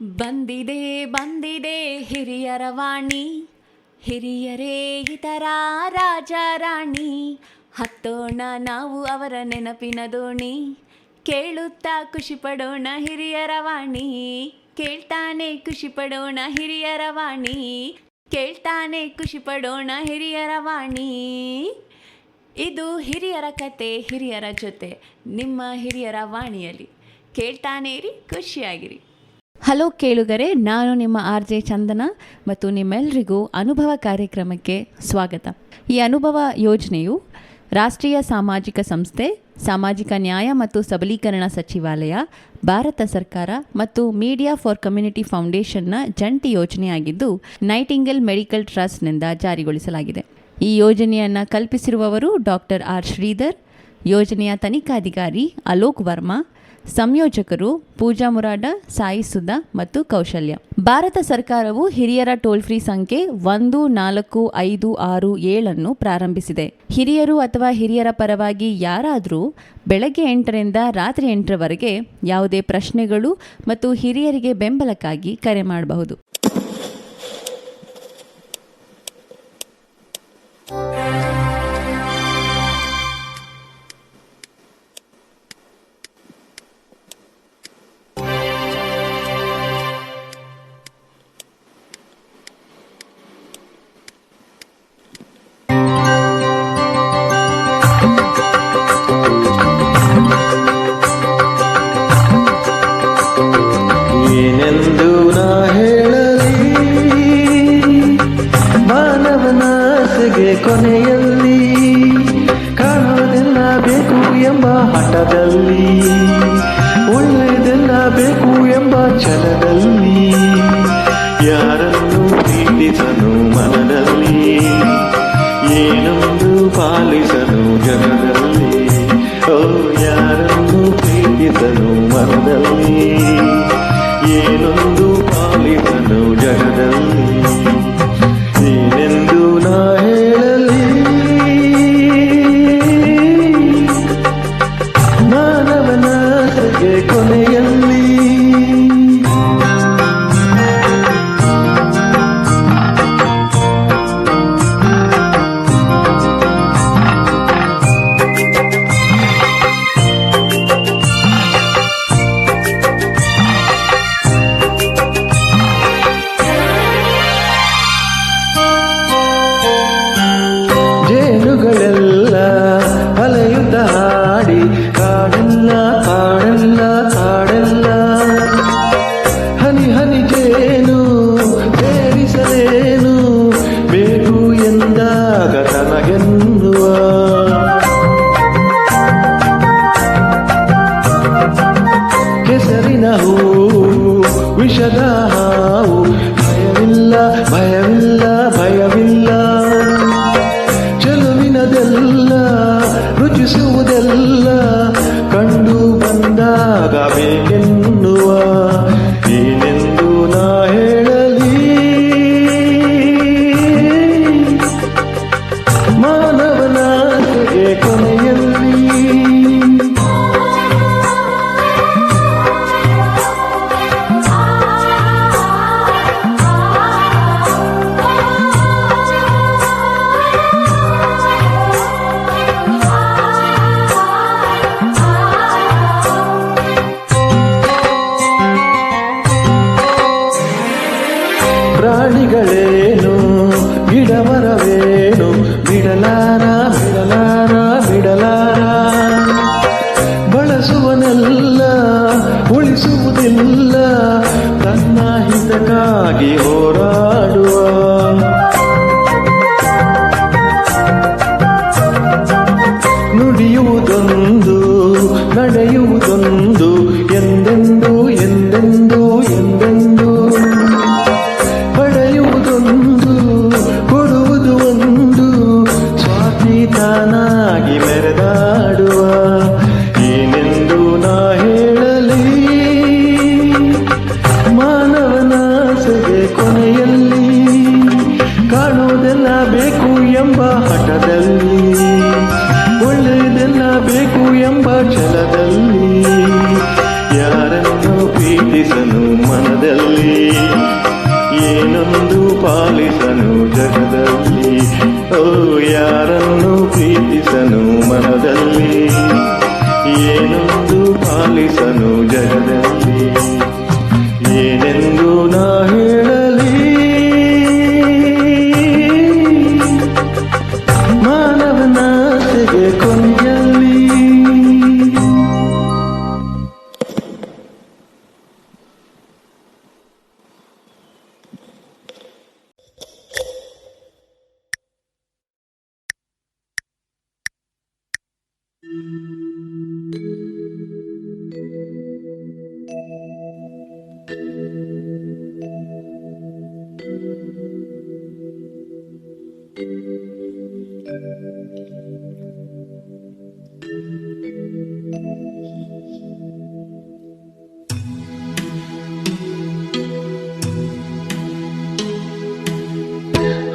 ಬಂದಿದೆ ಬಂದಿದೆ ಹಿರಿಯರ ವಾಣಿ, ಹಿರಿಯರೇ ಇತರ ರಾಜ ರಾಣಿ. ಹತ್ತೋಣ ನಾವು ಅವರ ನೆನಪಿನ ದೋಣಿ, ಕೇಳುತ್ತಾ ಖುಷಿ ಪಡೋಣ ಹಿರಿಯರ ವಾಣಿ. ಕೇಳ್ತಾನೆ ಖುಷಿ ಪಡೋಣ ಹಿರಿಯರ ವಾಣಿ, ಕೇಳ್ತಾನೆ ಖುಷಿ ಪಡೋಣ ಹಿರಿಯರ ವಾಣಿ. ಇದು ಹಿರಿಯರ ಕತೆ ಹಿರಿಯರ ಜೊತೆ, ನಿಮ್ಮ ಹಿರಿಯರ ವಾಣಿಯಲ್ಲಿ. ಕೇಳ್ತಾನೆ ಇರಿ, ಖುಷಿಯಾಗಿರಿ. ಹಲೋ ಕೇಳುಗರೆ, ನಾನು ನಿಮ್ಮ RJ ಚಂದನ ಮತ್ತು ನಿಮ್ಮೆಲ್ಲರಿಗೂ ಅನುಭವ ಕಾರ್ಯಕ್ರಮಕ್ಕೆ ಸ್ವಾಗತ. ಈ ಅನುಭವ ಯೋಜನೆಯು ರಾಷ್ಟ್ರೀಯ ಸಾಮಾಜಿಕ ಸಂಸ್ಥೆ, ಸಾಮಾಜಿಕ ನ್ಯಾಯ ಮತ್ತು ಸಬಲೀಕರಣ ಸಚಿವಾಲಯ, ಭಾರತ ಸರ್ಕಾರ ಮತ್ತು ಮೀಡಿಯಾ ಫಾರ್ ಕಮ್ಯುನಿಟಿ ಫೌಂಡೇಶನ್ನ ಜಂಟಿ ಯೋಜನೆಯಾಗಿದ್ದು ನೈಟಿಂಗೇಲ್ ಮೆಡಿಕಲ್ ಟ್ರಸ್ಟ್ನಿಂದ ಜಾರಿಗೊಳಿಸಲಾಗಿದೆ. ಈ ಯೋಜನೆಯನ್ನು ಕಲ್ಪಿಸಿರುವವರು ಡಾಕ್ಟರ್ R. ಶ್ರೀಧರ್, ಯೋಜನೆಯ ತನಿಖಾಧಿಕಾರಿ ಅಲೋಕ್ ವರ್ಮಾ, ಸಂಯೋಜಕರು ಪೂಜಾ ಮುರಾಡ, ಸಾಯಿ ಸುಧಾ ಮತ್ತು ಕೌಶಲ್ಯ. ಭಾರತ ಸರ್ಕಾರವು ಹಿರಿಯರ ಟೋಲ್ ಫ್ರೀ ಸಂಖ್ಯೆ 14567 ಪ್ರಾರಂಭಿಸಿದೆ. ಹಿರಿಯರು ಅಥವಾ ಹಿರಿಯರ ಪರವಾಗಿ ಯಾರಾದರೂ ಬೆಳಗ್ಗೆ 8ರಿಂದ ರಾತ್ರಿ 8ರವರೆಗೆ ಯಾವುದೇ ಪ್ರಶ್ನೆಗಳು ಮತ್ತು ಹಿರಿಯರಿಗೆ ಬೆಂಬಲಕ್ಕಾಗಿ ಕರೆ ಮಾಡಬಹುದು. ಏನೆಂದು ನಾ ಹೇಳಲಿ ಮಾನವನಾಸೆಗೆ ಕೊನೆಯಲ್ಲಿ ಕಾಣೋದೆಲ್ಲ ಬೇಕು ಎಂಬ ಹಠದಲ್ಲಿ, ಒಳ್ಳೆಯದೆಲ್ಲ ಬೇಕು ಎಂಬ ಛಲದಲ್ಲಿ, ಯಾರನ್ನು ಪ್ರೀತಿಸನು ಮನದಲ್ಲಿ, ಏನೊಂದು ಪಾಲಿಸನು ಜನರಲ್ಲಿ. ಓ, ಯಾರನ್ನು ಪ್ರೀತಿಸನು ಮನದಲ್ಲಿ, ಏನೊಂದು ಪಾಲಿಸನು ಜಗದಲ್ಲಿ. ಏನೆಂದು ನಾ ಹೇಳಲಿ ಮಾನವನಾಸೆಗೆ ಕೊನೆಯಲ್ಲಿ. ಜೇನುಗಳೆಲ್ಲ ಅಲೆಯುತ್ತ ಹಾಡಿ ಕಾಡೆಲ್ಲ ಕಾಡೆಲ್ಲ ಕಾಡೆಲ್ಲ, ಹನಿ ಹನಿ ಜೇನು ಸೇರಿಸಲೇನು ಬೇಕು ಎಂದಾಗ ತನಗೆನ್ನುವ. ಕೆಸರಿನ ಹೂವು ವಿಷದ ಹಾವು, ಭಯವಿಲ್ಲ ಭಯವಿಲ್ಲ ಭಯವಿಲ್ಲ, ಚೆಲುವಿನದೆಲ್ಲ ರುಚಿಸುವುದೆಲ್ಲ ಕಂಡು ಬಂದಾಗ ಬೇಕೆನ್ನುವ. ಏನೆಂದು ನಾ ಹೇಳಲಿ ಮಾನವನಾಸೆಗೆ ಕೊನೆಯಲ್ಲಿ. ಪ್ರಾಣಿಗಳೇನು ಗಿಡಮರವೇನು ಬಿಡಲಾರ ಬಿಡಲಾರ ಬಿಡಲಾರ, ಬಳಸುವನೆಲ್ಲ ಉಳಿಸುವುದಿಲ್ಲ ತನ್ನ ಹಿತಕ್ಕಾಗಿ ಹೋರಾಡುವ. ನುಡಿಯುವುದೊಂದು ನಡೆಯುವುದೊಂದು, ಎಂದೆಂದು ಎಂದೆಂದು ಎಂದೆಂದು, ಪಡೆಯುವುದೊಂದು ಕೊಡುವುದು ಒಂದು, ಸ್ವಾತಿ ತಾನಾಗಿ ಮೆರೆದಾಡುವ. ಏನೆಂದು ನಾ ಹೇಳಲಿ ಮಾನವನಾಸೆಗೆ ಕೊನೆಯಲ್ಲಿ. ಮನದಲ್ಲಿ ಏನೊಂದು ಪಾಲಿಸನು ಜಗದಲ್ಲಿ ಓ ಯಾರನ್ನು ಪ್ರೀತಿಸನು ಮನದಲ್ಲಿ ಏನೊಂದು ಪಾಲಿಸನು ಜಗದಲ್ಲಿ ಏನೆಂದು ನಾ ಹೇಳಲಿ ಮಾನವನಾಸೆಗೆ ಕೊಂಜಲ್ಲಿ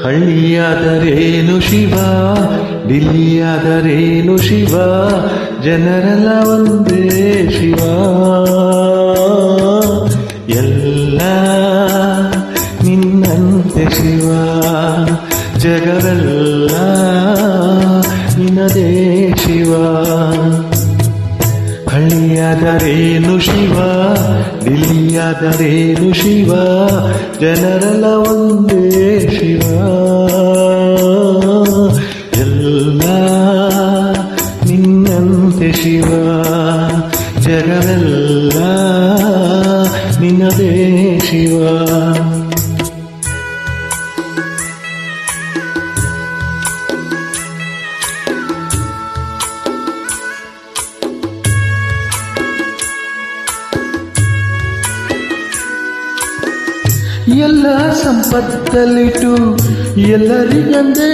ಹಳ್ಳಿಯಾದರೇನು ಶಿವ, ದಿಲ್ಲಿಯಾದರೇನು ಶಿವ, ಜನರೆಲ್ಲ ಒಂದೇ ಶಿವ. ಎಲ್ಲ ನಿನ್ನಂತೆ ಶಿವ, ಜಗವೆಲ್ಲ ನಿನ್ನದೇ ಶಿವ. ಹಳ್ಳಿಯಾದರೇನು ಶಿವ, ದಿಲ್ಲಿಯಾದರೇನು ಶಿವ, ಜನರೆಲ್ಲ ಒಂದೇ ಶಿವ. ಎಲ್ಲ ನಿನ್ನಂತೆ ಶಿವ, ಜಗವೆಲ್ಲ ನಿನ್ನದೇ ಶಿವ. ಎಲ್ಲ ಸಂಪತ್ತಲ್ಲಿಟ್ಟು ಎಲ್ಲರಿಗಂದೇ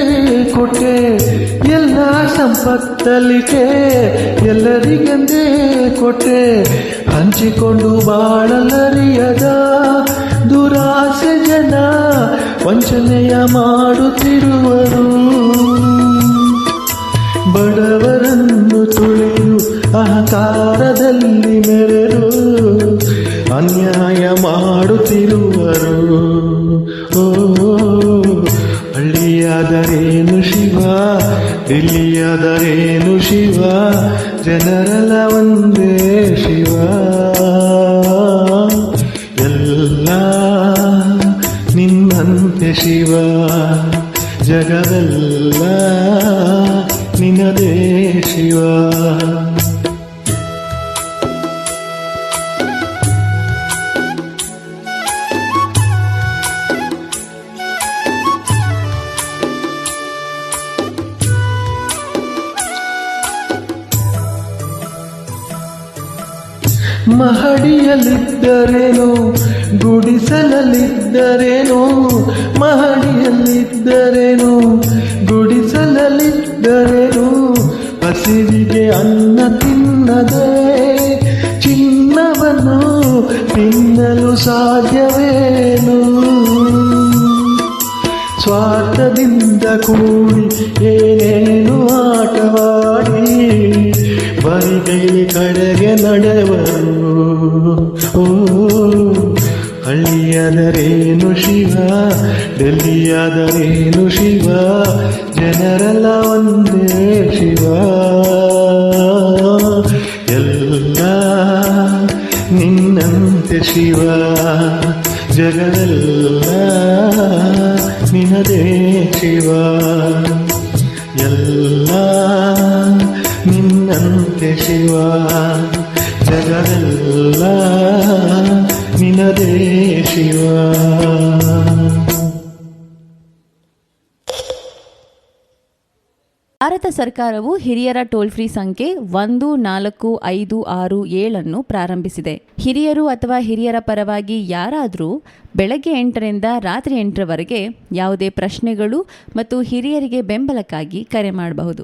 ಕೊಟ್ಟೆ, ಎಲ್ಲ ಸಂಪತ್ತಲ್ಲಿಟ್ಟೆ ಎಲ್ಲರಿಗಂದೇ ಕೊಟ್ಟೆ. ಹಂಚಿಕೊಂಡು ಬಾಳಲರಿಯದ ದುರಾಸೆ ಜನ ವಂಚನೆಯ ಮಾಡುತ್ತಿರುವರು. ಬಡವರನ್ನು ತುಳಿದು ಅಹಂಕಾರದಲ್ಲಿ ಮೆರೆದು ಅನ್ಯಾಯ ಮಾಡುತ್ತಿರುವರು. ಓ ಹಳ್ಳಿಯಾದರೇನು ಶಿವ, ದಿಲ್ಲಿಯಾದರೇನು ಶಿವ, ಜನರೆಲ್ಲ ಒಂದೇ ಶಿವ. ಎಲ್ಲ ನಿನ್ನಂತೆ ಶಿವ, ಜಗವೆಲ್ಲ ನಿನ್ನದೇ ಶಿವ. ಮಹಡಿಯಲ್ಲಿದ್ದರೇನು ಗುಡಿಸಲಲ್ಲಿದ್ದರೇನು, ಮಹಡಿಯಲ್ಲಿದ್ದರೇನು ಗುಡಿಸಲಲ್ಲಿದ್ದರೇನು, ಹಸಿವಿಗೆ ಅನ್ನ ತಿನ್ನದೆ ಚಿನ್ನವನ್ನು ತಿನ್ನಲು ಸಾಧ್ಯವೇನು? ಸ್ವಾರ್ಥದಿಂದ ಕೂಡಿ ಏನೇನು ಆಟವಾಡಿ ಬರಿಗೈಲಿ ಕಡೆಗೆ ನಡೆವರು. ಓ ಹಳ್ಳಿಯಾದರೇನು ಶಿವ, ಡೆಲ್ಲಿಯಾದರೇನು ಶಿವ, ಜನರೆಲ್ಲ ಒಂದೇ ಶಿವ. ಎಲ್ಲ ನಿನ್ನಂತೆ ಶಿವ, ಜಗವೆಲ್ಲ ನಿನ್ನದೇ ಶಿವ. ಎಲ್ಲ ನಿನ್ನಂತೆ ಶಿವ, ಜಗವೆಲ್ಲ ನಿನ್ನದೇ ಶಿವ. ಭಾರತ ಸರ್ಕಾರವು ಹಿರಿಯರ ಟೋಲ್ ಫ್ರೀ ಸಂಖ್ಯೆ 14567 ಪ್ರಾರಂಭಿಸಿದೆ. ಹಿರಿಯರು ಅಥವಾ ಹಿರಿಯರ ಪರವಾಗಿ ಯಾರಾದರೂ ಬೆಳಗ್ಗೆ 8ರಿಂದ ರಾತ್ರಿ 8ರವರೆಗೆ ಯಾವುದೇ ಪ್ರಶ್ನೆಗಳು ಮತ್ತು ಹಿರಿಯರಿಗೆ ಬೆಂಬಲಕ್ಕಾಗಿ ಕರೆ ಮಾಡಬಹುದು.